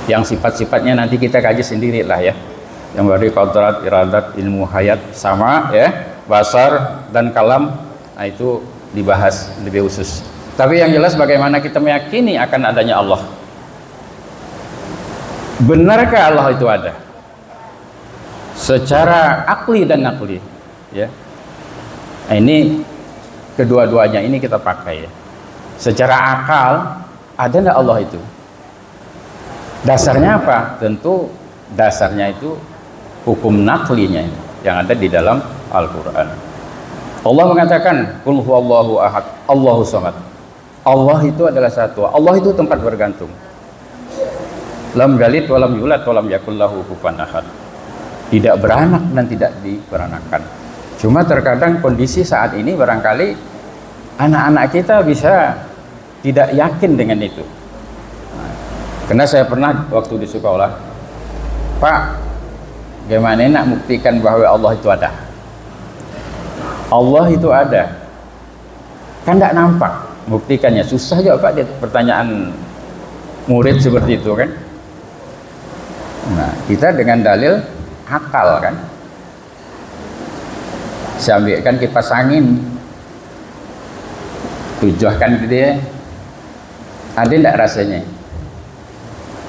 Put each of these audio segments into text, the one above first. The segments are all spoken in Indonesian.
Yang sifat-sifatnya nanti kita kaji sendiri lah ya. Yang dari kodrat, iradat, ilmu hayat, sama ya, basar dan kalam, nah itu dibahas lebih khusus. Tapi yang jelas bagaimana kita meyakini akan adanya Allah. Benarkah Allah itu ada? Secara akli dan nakli ya. Nah, ini kedua-duanya ini kita pakai ya. Secara akal ada enggak Allah itu? Dasarnya apa? Tentu dasarnya itu hukum naklinya yang ada di dalam Al-Quran. Allah mengatakan qul huwallahu ahad, Allahu samad. Allah itu adalah satu. Allah itu tempat bergantung. Lam yalid wa lam yulad wa lam yakul lahu kufuwan ahad. Tidak beranak dan tidak diperanakan. Cuma terkadang kondisi saat ini barangkali anak-anak kita bisa tidak yakin dengan itu. Karena saya pernah waktu di sekolah, Pak, gimana nak buktikan bahwa Allah itu ada? Allah itu ada, kan tidak nampak buktikannya. Susah juga Pak, pertanyaan murid seperti itu kan. Nah, kita dengan dalil akal kan, saya ambilkan kipas angin, tujuhkan ke dia, ada tidak rasanya?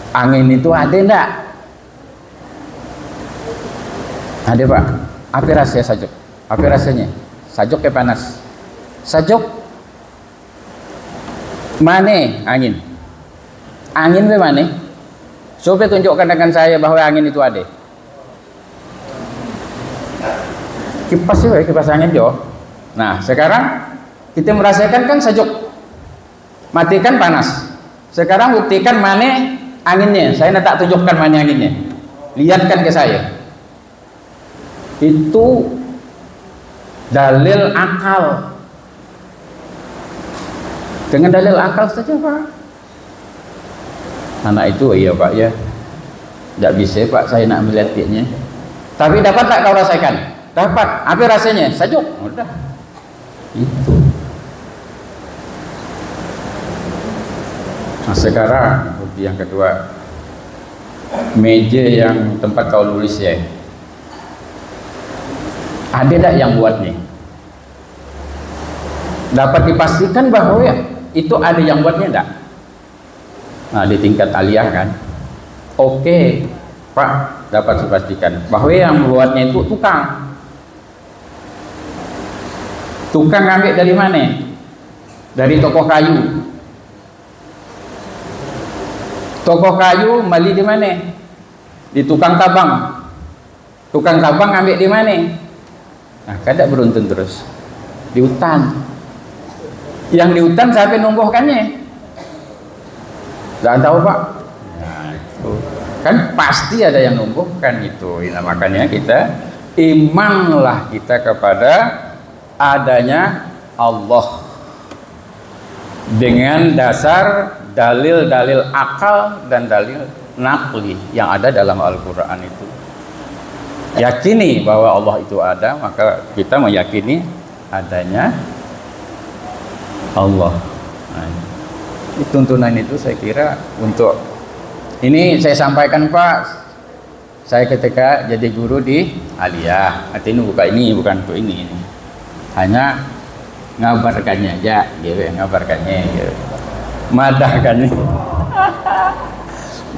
Angin itu ada enggak? Ada Pak. Apa rasanya sajuk? Apa rasanya? Sajuk ke panas? Sajuk mana angin? Angin ke mana? Coba tunjukkan dengan saya bahwa angin itu ada. Kipas juga, kipas angin juga. Nah sekarang kita merasakan kan sajuk, matikan panas. Sekarang buktikan mana anginnya. Saya tak tunjukkan mana anginnya, lihatkan ke saya. Itu dalil akal. Dengan dalil akal saja Pak. Anak itu iya Pak ya, tidak bisa Pak saya nak melihatnya. Tapi dapat tak kau rasakan? Dapat. Apa rasanya? Sajuk. Udah itu. Nah sekarang yang kedua, meja yang tempat kau nulis ya, ada tak yang buat nih? Dapat dipastikan bahwa ya, itu ada yang buatnya enggak? Nah di tingkat aliyah kan, oke Pak, dapat dipastikan bahwa yang buatnya itu tukang. Tukang ambil dari mana? Dari toko kayu. Toko kayu beli di mana? Di tukang tabang. Tukang tabang ambil di mana? Nah, kadang beruntun terus. Di hutan. Yang di hutan siapa numbuhkannya? Tidak tahu Pak. Nah, itu. Kan pasti ada yang numbuhkan itu. Nah, makanya kita imanlah kita kepada adanya Allah dengan dasar dalil-dalil akal dan dalil nakli yang ada dalam Al-Quran itu. Yakini bahwa Allah itu ada, maka kita meyakini adanya Allah. Nah, tuntunan itu saya kira untuk ini saya sampaikan Pak. Saya ketika jadi guru di aliyah, artinya bukan untuk ini. Hanya ngabarkannya aja, gitu, ngabarkannya, gitu.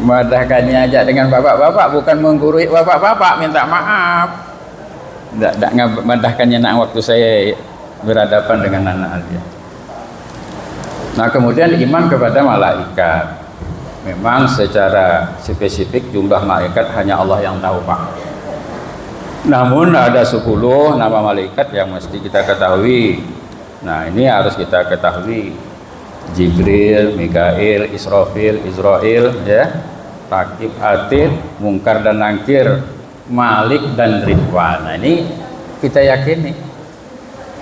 Madahkannya aja dengan bapak-bapak, bukan menggurui bapak-bapak, minta maaf. Tidak madahkannya nak waktu saya berhadapan dengan anak aliyah. Nah kemudian iman kepada malaikat. Memang secara spesifik jumlah malaikat hanya Allah yang tahu Pak. Namun ada 10 nama malaikat yang mesti kita ketahui. Nah ini harus kita ketahui. Jibril, Mikail, Israfil, Israel, ya, Raqib, Atid, Mungkar dan Nakir, Malik dan Ridwan. Nah ini kita yakini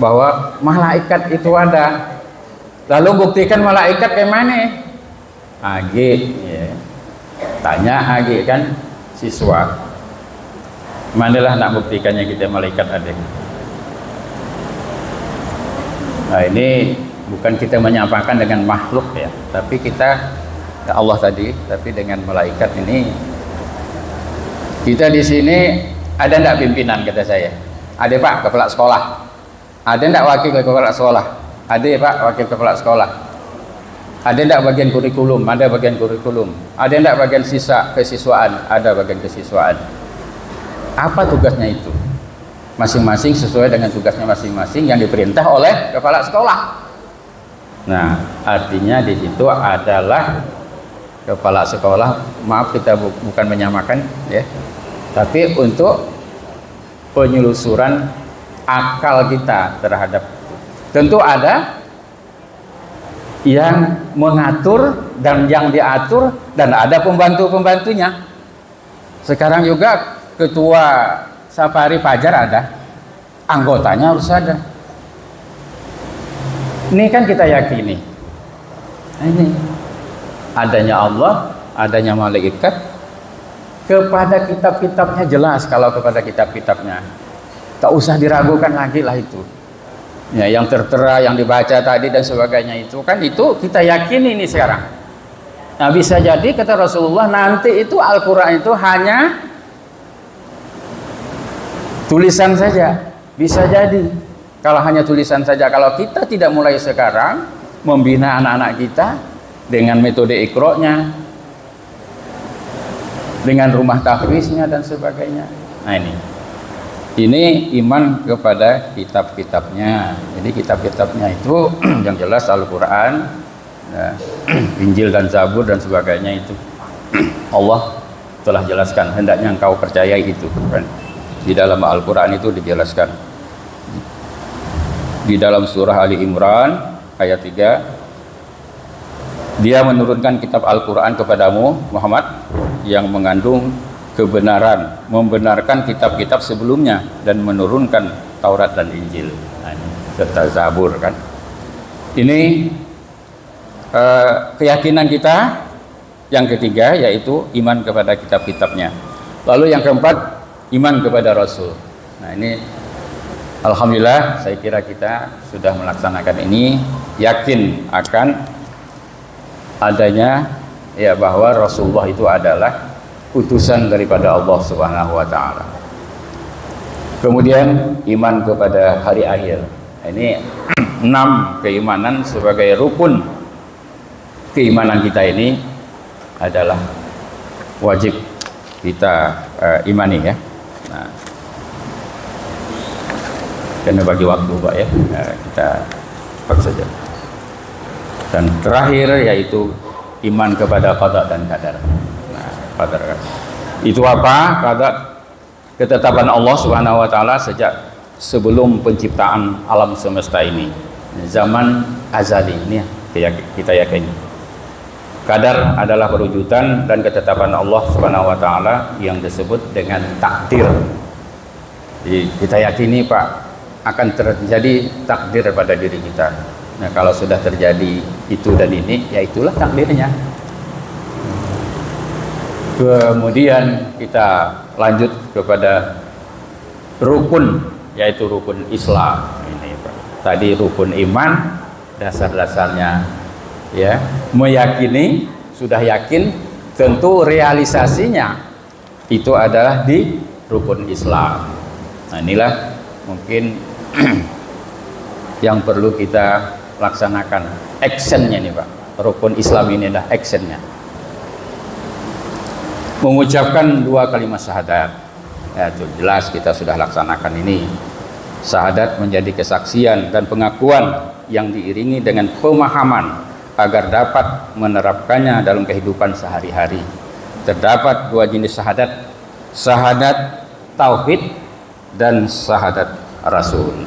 bahwa malaikat itu ada. Lalu buktikan malaikat kayak mana? AG, ya. Tanya AG kan siswa. Manalah nak buktikannya kita malaikat ada. Nah ini bukan kita menyampaikan dengan makhluk ya, tapi kita Allah tadi, tapi dengan malaikat ini. Kita di sini ada enggak pimpinan, kata saya? Ada Pak, kepala sekolah. Ada enggak wakil kepala sekolah? Ada Pak, wakil kepala sekolah. Ada enggak bagian kurikulum? Ada bagian kurikulum. Ada enggak bagian sisa kesiswaan? Ada bagian kesiswaan. Apa tugasnya itu? Masing-masing sesuai dengan tugasnya masing-masing yang diperintah oleh kepala sekolah. Nah, artinya di situ adalah kepala sekolah, maaf kita bukan menyamakan ya, tapi untuk penelusuran akal kita terhadap, tentu ada yang mengatur dan yang diatur, dan ada pembantu-pembantunya. Sekarang juga ketua Safari Fajar ada, anggotanya harus ada. Ini kan kita yakini, ini adanya Allah, adanya malaikat, kepada kitab-kitabnya jelas. Kalau kepada kitab-kitabnya tak usah diragukan lagi lah itu ya, yang tertera, yang dibaca tadi dan sebagainya, itu kan itu kita yakini ini sekarang. Nah, bisa jadi kata Rasulullah nanti itu Al-Quran itu hanya tulisan saja, bisa jadi kalau hanya tulisan saja. Kalau kita tidak mulai sekarang membina anak-anak kita dengan metode Iqra-nya, dengan rumah tahfiznya dan sebagainya. Nah, ini iman kepada kitab-kitabnya. Jadi kitab-kitabnya itu yang jelas Al-Quran, ya, Injil dan Zabur dan sebagainya itu Allah telah jelaskan, hendaknya engkau percayai itu. Di dalam Al-Quran itu dijelaskan. Di dalam surah Ali Imran ayat 3, Dia menurunkan kitab Al-Quran kepadamu Muhammad yang mengandung kebenaran, membenarkan kitab-kitab sebelumnya, dan menurunkan Taurat dan Injil, serta Zabur kan. Ini keyakinan kita. Yang ketiga yaitu iman kepada kitab-kitabnya. Lalu yang keempat, iman kepada Rasul. Nah, ini alhamdulillah saya kira kita sudah melaksanakan ini, yakin akan adanya ya bahwa Rasulullah itu adalah utusan daripada Allah Subhanahu wa taala. Kemudian iman kepada hari akhir. Ini 6 keimanan sebagai rukun keimanan kita ini adalah wajib kita imani ya. Nah, karena bagi waktu Pak ya, kita cepat saja. Dan terakhir yaitu iman kepada qada dan qadar. Nah, qadar itu apa? Qada, ketetapan Allah Subhanahu wa taala sejak sebelum penciptaan alam semesta ini, zaman azali ini kita yakini. Qadar adalah perwujudan dan ketetapan Allah Subhanahu wa taala yang disebut dengan takdir. Jadi kita yakini Pak, akan terjadi takdir pada diri kita. Nah, kalau sudah terjadi itu dan ini, ya itulah takdirnya. Kemudian kita lanjut kepada rukun, yaitu rukun Islam. Ini Pak. Tadi rukun iman, dasar-dasarnya ya, meyakini, sudah yakin, tentu realisasinya itu adalah di rukun Islam. Nah, inilah mungkin yang perlu kita laksanakan, actionnya nih Pak. Rukun Islam ini adalah actionnya, mengucapkan 2 kalimat syahadat ya, itu jelas kita sudah laksanakan ini. Syahadat menjadi kesaksian dan pengakuan yang diiringi dengan pemahaman agar dapat menerapkannya dalam kehidupan sehari-hari. Terdapat 2 jenis syahadat, syahadat tauhid dan syahadat rasul.